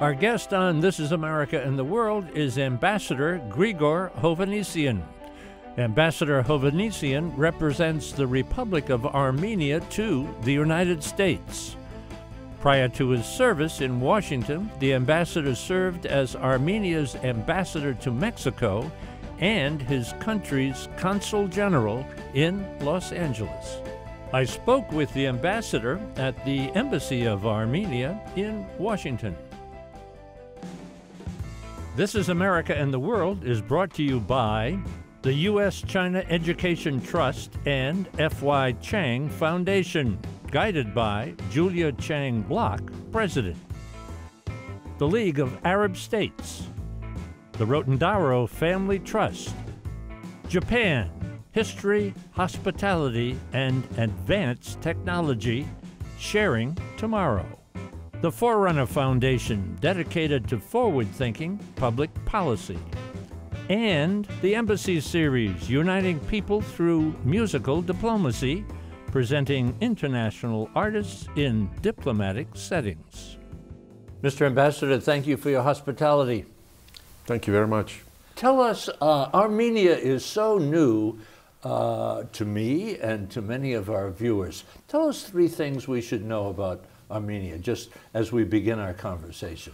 Our guest on This is America and the World is Ambassador Grigor Hovhannissian. Ambassador Hovhannissian represents the Republic of Armenia to the United States. Prior to his service in Washington, the ambassador served as Armenia's ambassador to Mexico and his country's consul general in Los Angeles. I spoke with the ambassador at the Embassy of Armenia in Washington. This is America and the World is brought to you by the U.S.-China Education Trust and F.Y. Chang Foundation, guided by Julia Chang Block, President. The League of Arab States, the Rotendaro Family Trust, Japan, History, Hospitality, and Advanced Technology, sharing tomorrow. The Forerunner Foundation, dedicated to forward-thinking public policy. And the Embassy Series, uniting people through musical diplomacy, presenting international artists in diplomatic settings. Mr. Ambassador, thank you for your hospitality. Thank you very much. Tell us, Armenia is so new to me and to many of our viewers. Tell us 3 things we should know about Armenia, just as we begin our conversation.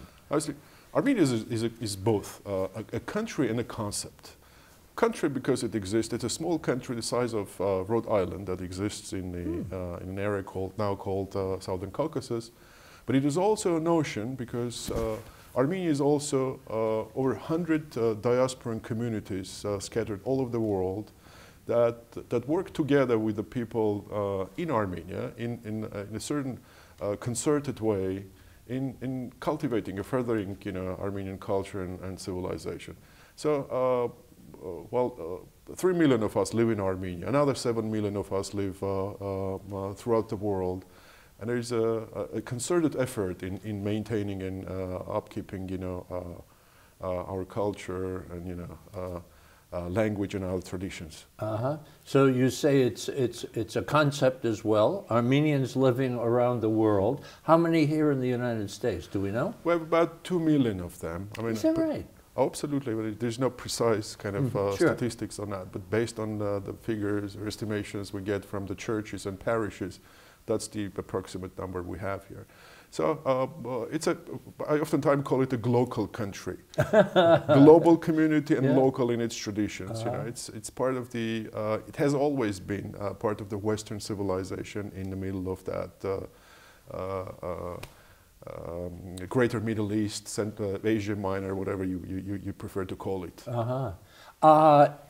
Armenia is both a country and a concept. Country because it exists. It's a small country the size of Rhode Island that exists in an area now called Southern Caucasus. But it is also a notion because Armenia is also over 100 diasporan communities scattered all over the world that work together with the people in Armenia in a certain concerted way in cultivating and furthering, Armenian culture and civilization. So, 3 million of us live in Armenia. Another 7 million of us live throughout the world, and there is a concerted effort in maintaining and upkeeping, our culture and language and our traditions. So you say it's a concept as well. Armenians living around the world. How many here in the United States? Do we know? We have about 2 million of them. I mean, is that right? Absolutely. But there's no precise kind of sure. statistics on that. But based on the figures or estimations we get from the churches and parishes, that's the approximate number we have here. So I oftentimes call it a glocal country, global community and local in its traditions. It's part of the. It has always been part of the Western civilization in the middle of that Greater Middle East, Central Asia Minor, whatever you prefer to call it.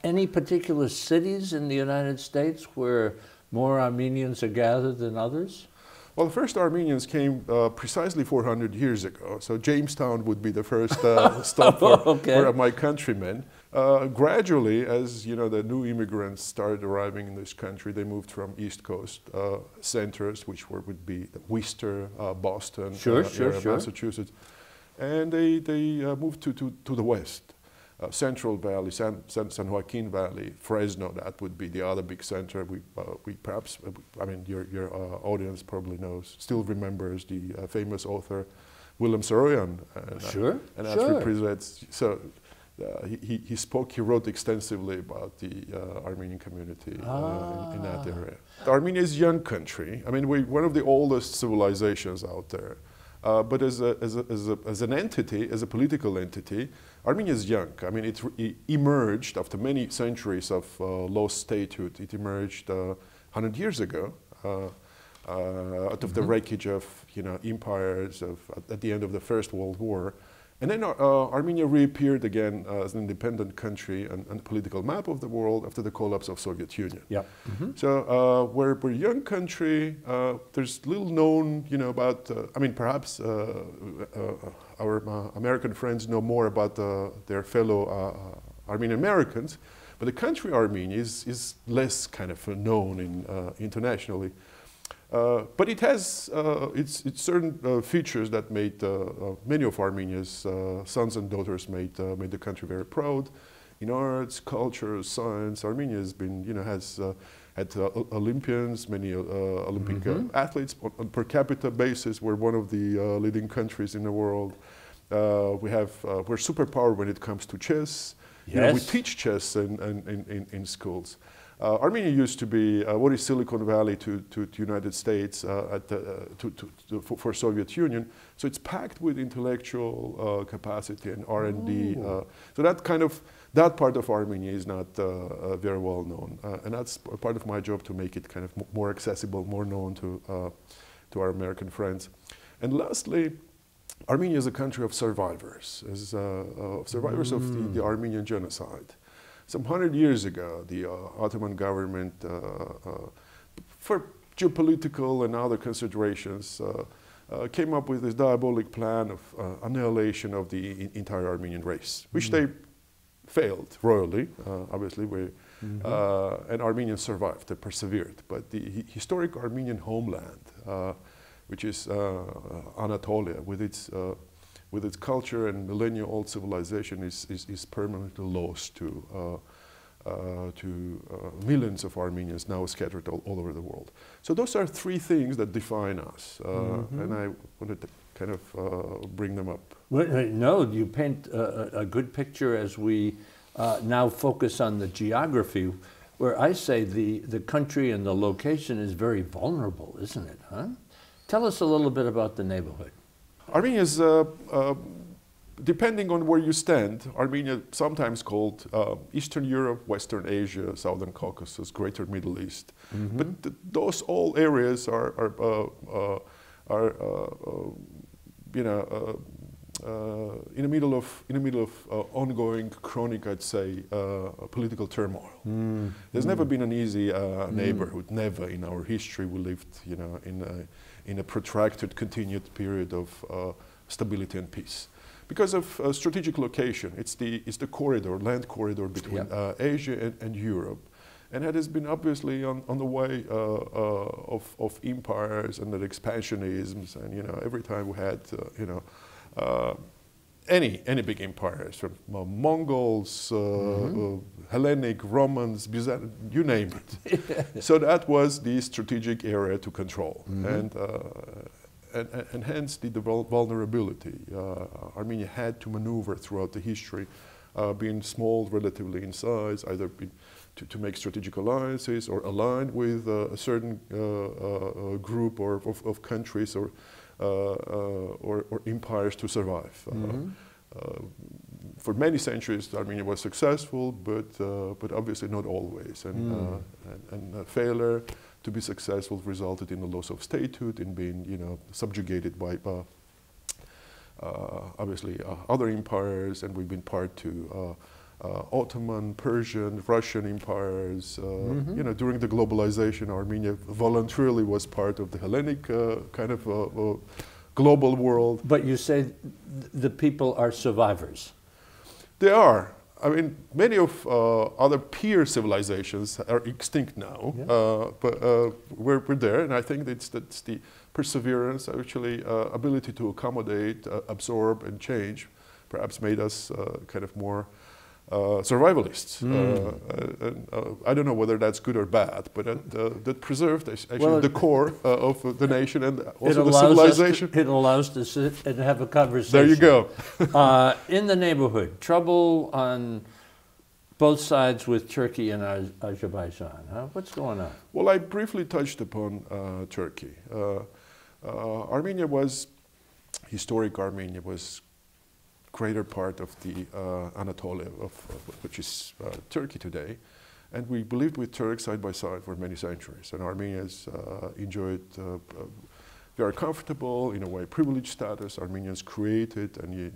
Any particular cities in the United States where more Armenians are gathered than others? Well, the first Armenians came precisely 400 years ago, so Jamestown would be the first stop for my countrymen. Gradually, as the new immigrants started arriving in this country, they moved from East Coast centers, which would be Worcester, Boston, Massachusetts, and they moved to the west. Central Valley, San Joaquin Valley, Fresno, that would be the other big center. We perhaps, I mean, your audience probably knows, still remembers the famous author Willem Saroyan. And that represents, so he wrote extensively about the Armenian community in that area. Armenia is a young country. I mean, we're one of the oldest civilizations out there. But as an entity, as a political entity, Armenia is young. I mean, it emerged after many centuries of lost statehood. It emerged 100 years ago out of the wreckage of empires at the end of the First World War. And then Armenia reappeared again as an independent country and political map of the world after the collapse of Soviet Union. So we're a young country. There's little known, about. I mean, perhaps our American friends know more about their fellow Armenian Americans, but the country Armenia is less kind of known internationally. But it has its certain features that made many of Armenia's sons and daughters made the country very proud. In arts, culture, science, Armenia has been, has had Olympians, many Olympic athletes on per capita basis. We're one of the leading countries in the world. We're superpower when it comes to chess. Yes. You know, we teach chess in schools. Armenia used to be what is Silicon Valley to United States for Soviet Union. So it's packed with intellectual capacity and R&D. So that part of Armenia is not very well known, and that's part of my job to make it kind of more accessible, more known to our American friends. And lastly, Armenia is a country of survivors, survivors of the Armenian genocide. Some 100 years ago, the Ottoman government, for geopolitical and other considerations, came up with this diabolic plan of annihilation of the entire Armenian race, which they failed royally, obviously, and Armenians survived, they persevered. But the historic Armenian homeland, which is Anatolia, with its culture and millennia-old civilization, is permanently lost to millions of Armenians now scattered all over the world. So those are three things that define us, and I wanted to kind of bring them up. Well, no, you paint a good picture as we now focus on the geography, where I say the country and the location is very vulnerable, isn't it, huh? Tell us a little bit about the neighborhood. Armenia is, depending on where you stand, Armenia sometimes called Eastern Europe, Western Asia, Southern Caucasus, Greater Middle East. But those all areas are in the middle of ongoing, chronic, I'd say, political turmoil. There's never been an easy neighborhood. Never in our history we lived, you know, in a protracted, continued period of stability and peace. Because of strategic location, it's the corridor, land corridor between Asia and Europe, and it has been obviously on the way of empires and the expansionisms, and you know, every time we had any big empires, from Mongols, Hellenic, Romans, Byzantine, you name it. So that was the strategic area to control, and hence the vulnerability. Armenia had to maneuver throughout the history, being small relatively in size, either to make strategic alliances or align with a certain group of countries or empires to survive. For many centuries, Armenia was successful, but obviously not always. And failure to be successful resulted in the loss of statehood, in being, you know, subjugated by obviously other empires, and we've been part to Ottoman, Persian, Russian empires. You know, during the globalization, Armenia voluntarily was part of the Hellenic kind of global world. But you say the people are survivors. They are. I mean, many of other peer civilizations are extinct now, but we're there, and I think that's the perseverance, actually ability to accommodate, absorb, and change, perhaps made us kind of more survivalists. I don't know whether that's good or bad, but that preserved actually the core of the nation and also the civilization. It allows us to sit and have a conversation. There you go. In the neighborhood, trouble on both sides with Turkey and Azerbaijan. Huh? What's going on? Well, I briefly touched upon Turkey. Armenia was, historic Armenia was greater part of the Anatolia, which is Turkey today. And we lived with Turks side by side for many centuries. And Armenians enjoyed very comfortable, in a way, privileged status. Armenians created and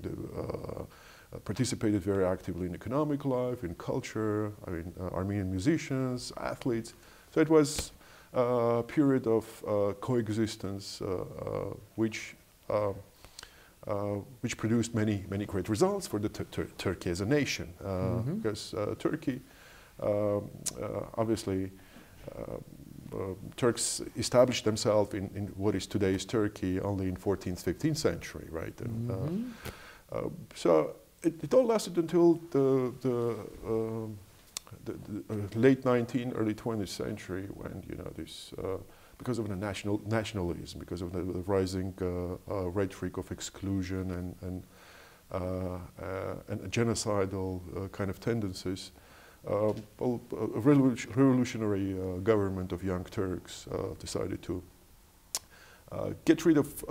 participated very actively in economic life, in culture, I mean, Armenian musicians, athletes. So it was a period of coexistence which produced many great results for the Turkey as a nation, because Turkey, obviously, Turks established themselves in what is today's Turkey only in 14th, 15th century, right? And, so it all lasted until the late 19th, early 20th century, when, you know, this because of the nationalism, because of the rising rhetoric of exclusion and genocidal kind of tendencies, a revolutionary government of Young Turks decided to get rid of,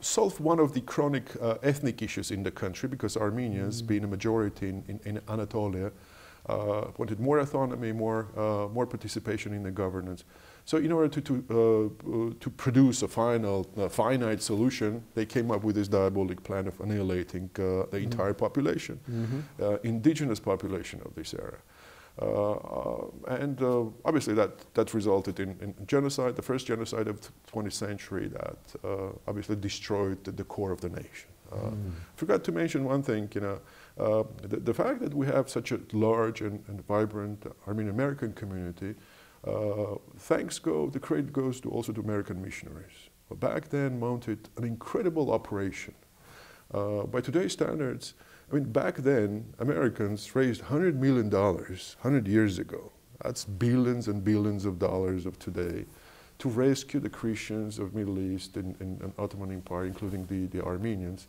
solve one of the chronic ethnic issues in the country, because Armenians, being a majority in Anatolia, wanted more autonomy, more participation in the governance. So in order to produce a finite solution, they came up with this diabolic plan of annihilating the entire population, indigenous population of this area. Obviously that resulted in genocide, the first genocide of the 20th century that obviously destroyed the core of the nation. Forgot to mention one thing, you know, the fact that we have such a large and vibrant Armenian American community, the credit goes also to American missionaries. Back then mounted an incredible operation. By today's standards, I mean, back then, Americans raised $100 million 100 years ago. That's billions and billions of dollars of today to rescue the Christians of Middle East and Ottoman Empire, including the Armenians,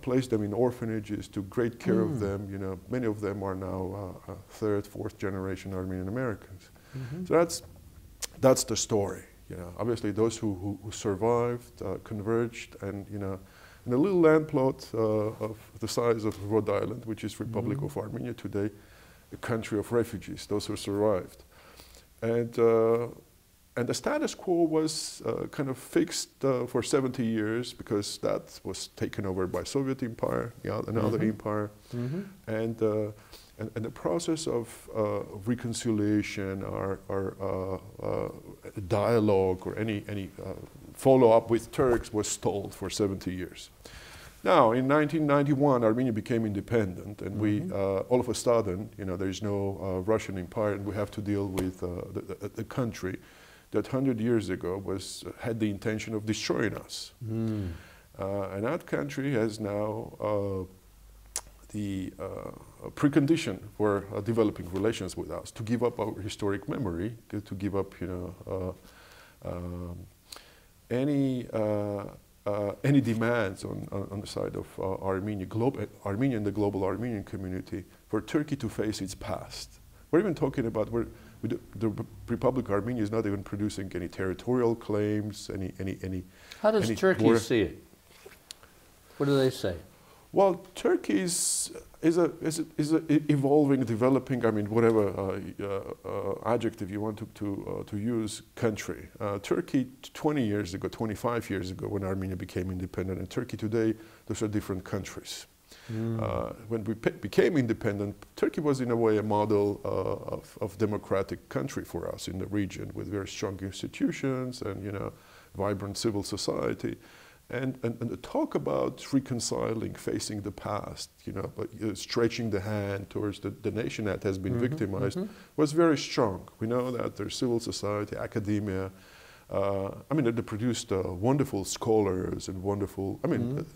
place them in orphanages, took great care of them. You know, many of them are now third, fourth generation Armenian Americans. So that's the story. You know, obviously those who survived, converged, and you know, in a little land plot of the size of Rhode Island, which is Republic of Armenia today, a country of refugees, those who survived. And the status quo was kind of fixed for 70 years, because that was taken over by Soviet Empire, another empire. And the process of reconciliation or dialogue or any follow-up with Turks was stalled for 70 years. Now, in 1991, Armenia became independent, and we, all of a sudden, you know, there is no Russian Empire, and we have to deal with the country that 100 years ago had the intention of destroying us. And that country has now the precondition for developing relations with us, to give up our historic memory, to give up, you know, any demands on the side of Armenia and the global Armenian community for Turkey to face its past. We're even talking about the Republic of Armenia is not even producing any territorial claims, any. How does Turkey see it? What do they say? Well, Turkey is a evolving, developing, I mean, whatever adjective you want to use, country. Turkey 20 years ago, 25 years ago, when Armenia became independent, and Turkey today, those are different countries. When we became independent, Turkey was in a way a model of democratic country for us in the region, with very strong institutions and, you know, vibrant civil society. And the talk about reconciling, facing the past, you know, but stretching the hand towards the nation that has been victimized was very strong. We know that there's civil society, academia. I mean, they produced wonderful scholars and wonderful, I mean,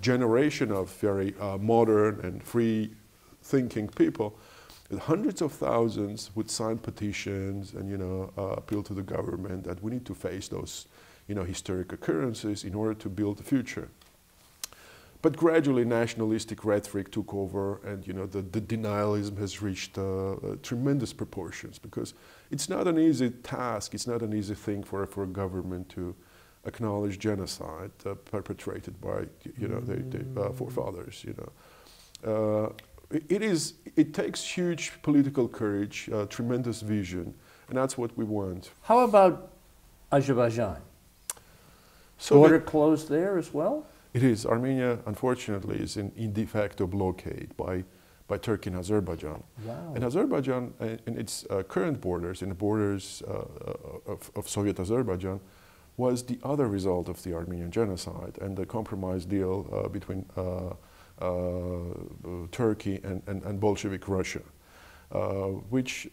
generation of very modern and free-thinking people. And hundreds of thousands would sign petitions and, you know, appeal to the government that we need to face those, you know, historic occurrences in order to build the future. But gradually nationalistic rhetoric took over, and, you know, the denialism has reached tremendous proportions, because it's not an easy task, it's not an easy thing for a government to acknowledge genocide perpetrated by, you know, the forefathers, you know. It takes huge political courage, tremendous vision, and that's what we want. How about Azerbaijan? So border closed there as well? It is. Armenia, unfortunately, is in de facto blockade by Turkey and Azerbaijan. Wow. And Azerbaijan, in its current borders, in the borders of Soviet Azerbaijan, was the other result of the Armenian genocide and the compromise deal between Turkey and Bolshevik Russia, which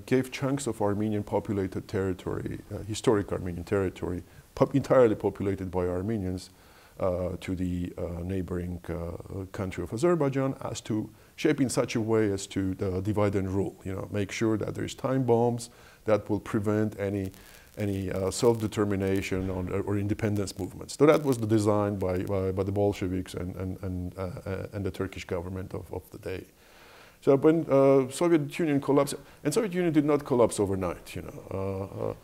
gave chunks of Armenian populated territory, historic Armenian territory, entirely populated by Armenians, to the neighboring country of Azerbaijan, as to shape in such a way as to divide and rule, you know, make sure that there's time bombs that will prevent any any self-determination or independence movements. So that was the design by the Bolsheviks and the Turkish government of the day. So when Soviet Union collapsed, and Soviet Union did not collapse overnight, you know.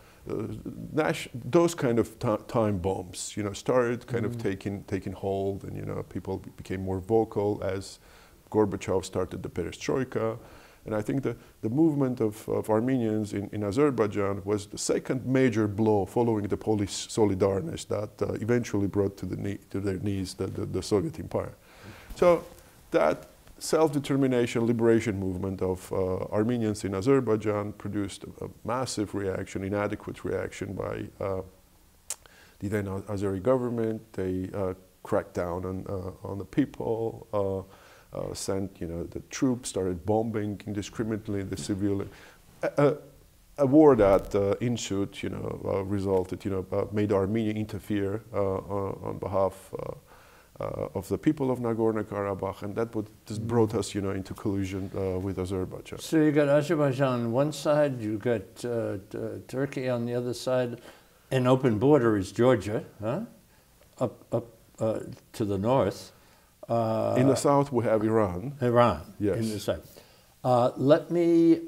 Those kind of time bombs, you know, started kind of taking hold, and you know, people became more vocal as Gorbachev started the perestroika. And I think the movement of Armenians in Azerbaijan was the second major blow following the Polish Solidarność that eventually brought to their knees the Soviet Empire. So that self-determination, liberation movement of Armenians in Azerbaijan produced a massive reaction, inadequate reaction by the then Azeri government. They cracked down on the people, sent, you know, the troops, started bombing indiscriminately the civilian. A war that ensued, you know, resulted, you know, made Armenia interfere on behalf of the people of Nagorno-Karabakh, and that just brought us, you know, into collusion with Azerbaijan. So you got Azerbaijan on one side, you got Turkey on the other side. An open border is Georgia, huh? Up to the north. In the south, we have Iran. Iran, yes. In the south. Let me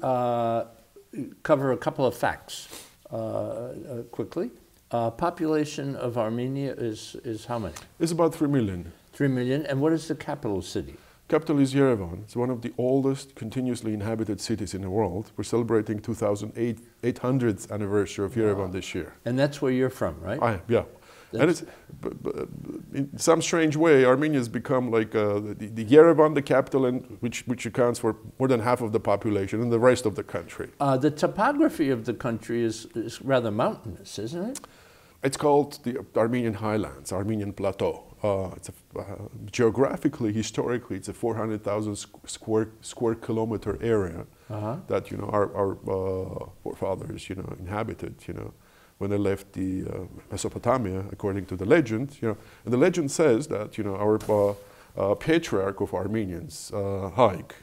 cover a couple of facts quickly. Population of Armenia is how many? It's about 3 million. 3 million. And what is the capital city? Capital is Yerevan. It's one of the oldest continuously inhabited cities in the world. We're celebrating 800th anniversary of Yerevan this year. And that's where you're from, right? Yeah. And it's, in some strange way, Armenia has become like the Yerevan, the capital, and which accounts for more than half of the population, and the rest of the country. The topography of the country is rather mountainous, isn't it? It's called the Armenian Highlands, Armenian Plateau. It's geographically, historically, it's a 400,000 square kilometer area that, you know, our forefathers, you know, inhabited, you know, when they left the Mesopotamia, according to the legend, you know. And the legend says that, you know, our patriarch of Armenians, Haik,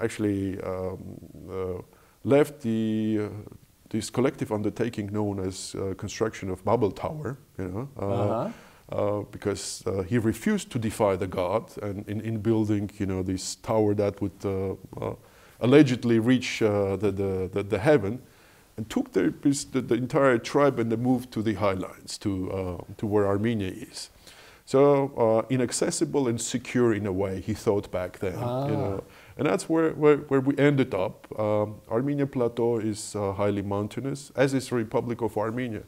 actually left this collective undertaking known as construction of Babel Tower, you know, because he refused to defy the god, and in building, you know, this tower that would allegedly reach the heaven, and took the entire tribe and they moved to the highlands, to where Armenia is. So inaccessible and secure in a way, he thought back then. You know. And that's where we ended up. Armenian Plateau is highly mountainous, as is the Republic of Armenia.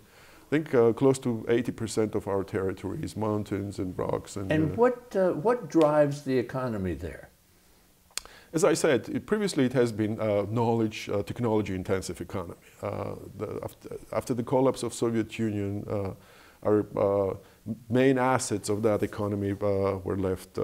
I think close to 80% of our territory is mountains and rocks. And what drives the economy there? As I said, previously it has been knowledge, technology-intensive economy. After the collapse of Soviet Union, our main assets of that economy were left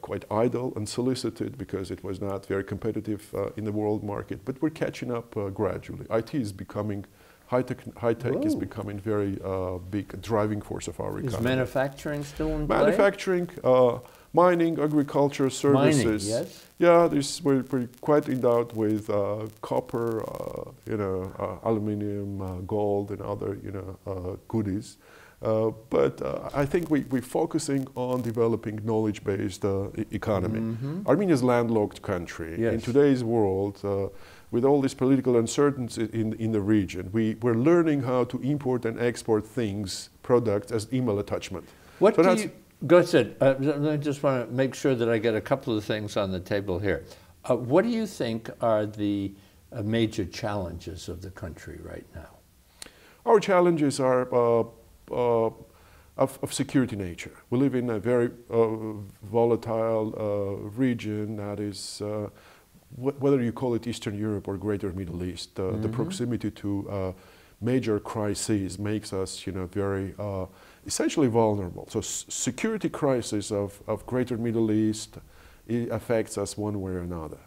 quite idle, unsolicited, because it was not very competitive in the world market. But we're catching up gradually. IT is becoming, high tech is becoming very big driving force of our economy. Is manufacturing still in play? Manufacturing, mining, agriculture, services. Mining, yes. Yeah, we're quite endowed with copper, you know, aluminium, gold, and other, you know, goodies. But I think we're focusing on developing knowledge-based economy. Armenia is a landlocked country. Yes. In today's world, with all this political uncertainty in the region, we're learning how to import and export things, products, as email attachment. What do you... Go ahead. I just want to make sure that I get a couple of things on the table here. What do you think are the major challenges of the country right now? Our challenges are of security nature. We live in a very volatile region that is, whether you call it Eastern Europe or Greater Middle East, the proximity to major crises makes us, you know, very essentially vulnerable. So security crisis of Greater Middle East, it affects us one way or another.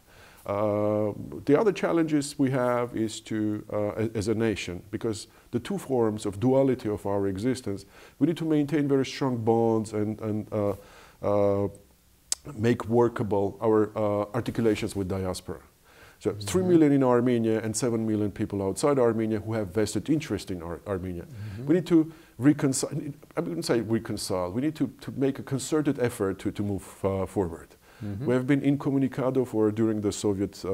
The other challenges we have is to, as a nation, because the two forms of duality of our existence, we need to maintain very strong bonds and make workable our articulations with diaspora. So 3 million in Armenia and 7 million people outside Armenia who have vested interest in Armenia. We need to reconcile, I wouldn't say reconcile, we need to make a concerted effort to move forward. We have been incommunicado during the Soviet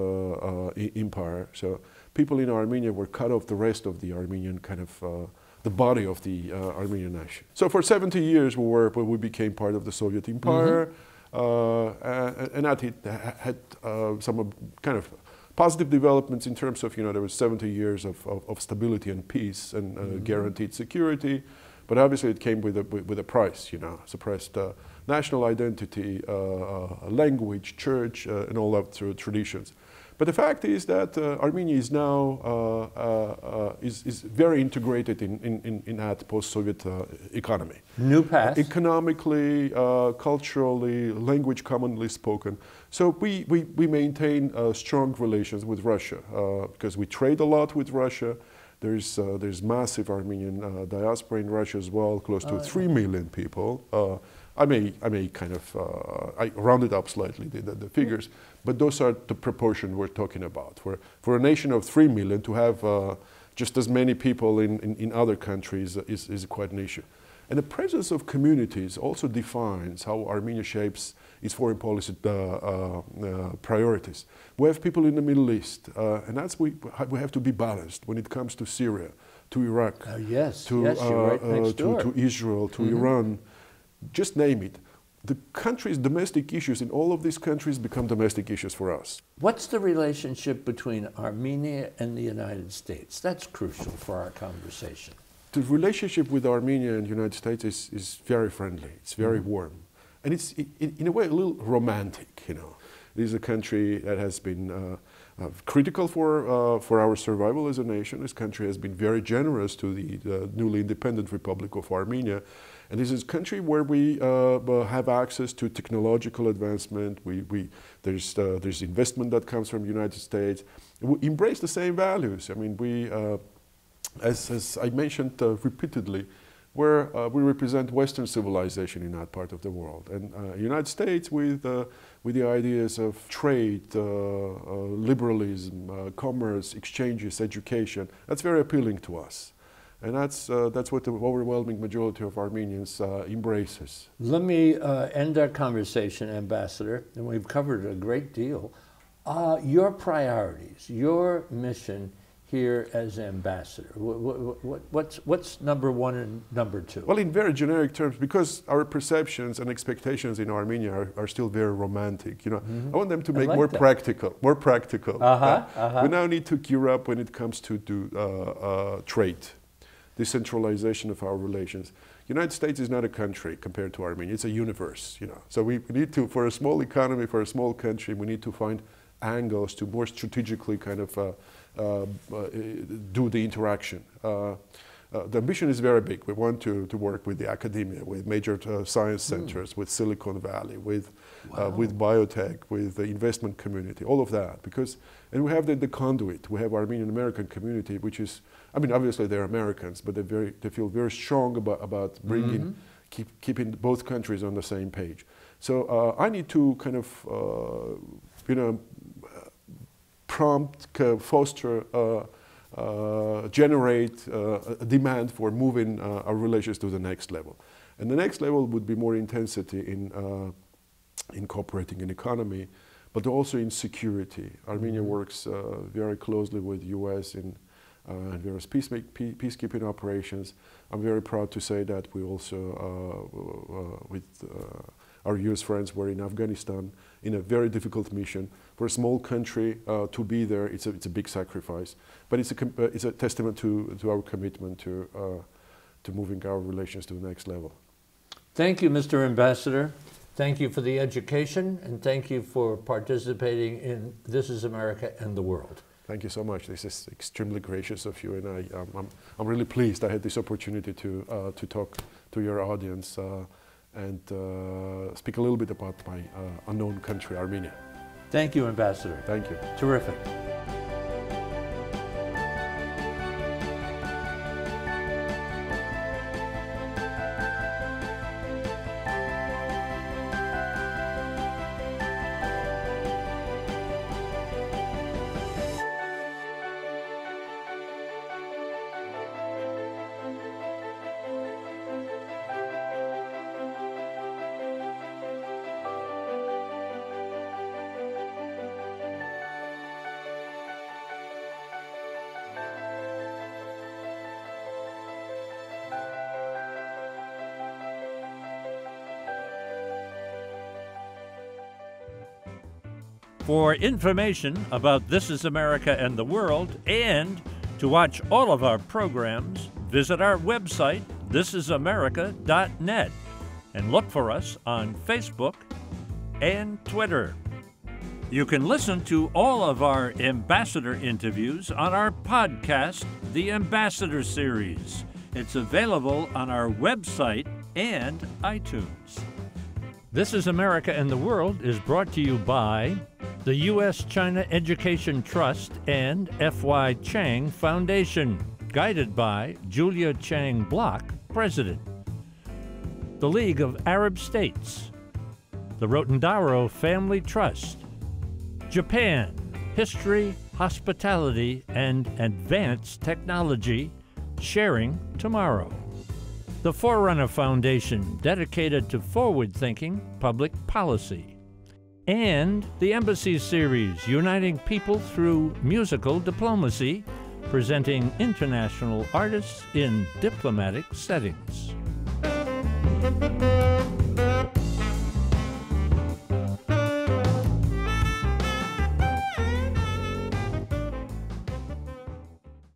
empire, so people in Armenia were cut off the rest of the Armenian kind of the body of the Armenian nation. So for 70 years we became part of the Soviet empire, and that had some kind of positive developments in terms of, there was 70 years of stability and peace and guaranteed security, but obviously it came with a price, suppressed national identity, language, church, and all that through traditions. But the fact is that Armenia is now is very integrated in that post-Soviet economy. New path. Economically, culturally, language commonly spoken. So we maintain strong relations with Russia because we trade a lot with Russia. There's massive Armenian diaspora in Russia as well, close to 3 million people. I may kind of I rounded up slightly the figures, but those are the proportion we're talking about. For a nation of 3 million to have just as many people in other countries is quite an issue. And the presence of communities also defines how Armenia shapes its foreign policy priorities. We have people in the Middle East, and we have to be balanced when it comes to Syria, to Iraq, to Israel, to Iran. Just name it. The country's domestic issues in all of these countries become domestic issues for us. What's the relationship between Armenia and the United States? That's crucial for our conversation. The relationship with Armenia and the United States is very friendly. It's very warm. And it's, in a way, a little romantic, It is a country that has been critical for our survival as a nation. This country has been very generous to the newly independent Republic of Armenia. And this is a country where we have access to technological advancement. There's investment that comes from the United States. We embrace the same values. I mean, as I mentioned repeatedly, we represent Western civilization in that part of the world. And the United States with the ideas of trade, liberalism, commerce, exchanges, education, that's very appealing to us. And that's what the overwhelming majority of Armenians embraces. Let me end our conversation, Ambassador, and we've covered a great deal. Your priorities, your mission here as ambassador, what's number one and number two? Well, in very generic terms, because our perceptions and expectations in Armenia are still very romantic. I want them to make more practical. We now need to gear up when it comes to trade. Decentralization of our relations. United States is not a country compared to Armenia. It's a universe, So we need to, for a small economy, for a small country, we need to find angles to more strategically kind of do the interaction. The ambition is very big. We want to work with the academia, with major science centers, with Silicon Valley, with biotech, with the investment community, all of that. And we have the conduit. We have Armenian American community, which is, I mean, obviously they're Americans, but they feel very strong about bringing, keeping both countries on the same page. So I need to kind of, prompt, foster, generate a demand for moving our relations to the next level. And the next level would be more intensity in cooperating in economy, but also in security. Armenia works very closely with US in various peacekeeping operations. I'm very proud to say that we also, with our US friends, were in Afghanistan in a very difficult mission. For a small country to be there, it's a big sacrifice. But it's a testament to our commitment to moving our relations to the next level. Thank you, Mr. Ambassador. Thank you for the education, and thank you for participating in This is America and the World. Thank you so much. This is extremely gracious of you, and I'm really pleased I had this opportunity to talk to your audience and speak a little bit about my unknown country, Armenia. Thank you, Ambassador. Thank you. Terrific. For information about This Is America and the World, and to watch all of our programs, visit our website, thisisamerica.net, and look for us on Facebook and Twitter. You can listen to all of our ambassador interviews on our podcast, The Ambassador Series. It's available on our website and iTunes. This is America and the World is brought to you by the U.S.-China Education Trust and F.Y. Chang Foundation, guided by Julia Chang Block, President. The League of Arab States, the Rotendaro Family Trust, Japan, History, Hospitality, and Advanced Technology, sharing tomorrow. The Forerunner Foundation, dedicated to forward-thinking public policy. And the Embassy Series, uniting people through musical diplomacy, presenting international artists in diplomatic settings.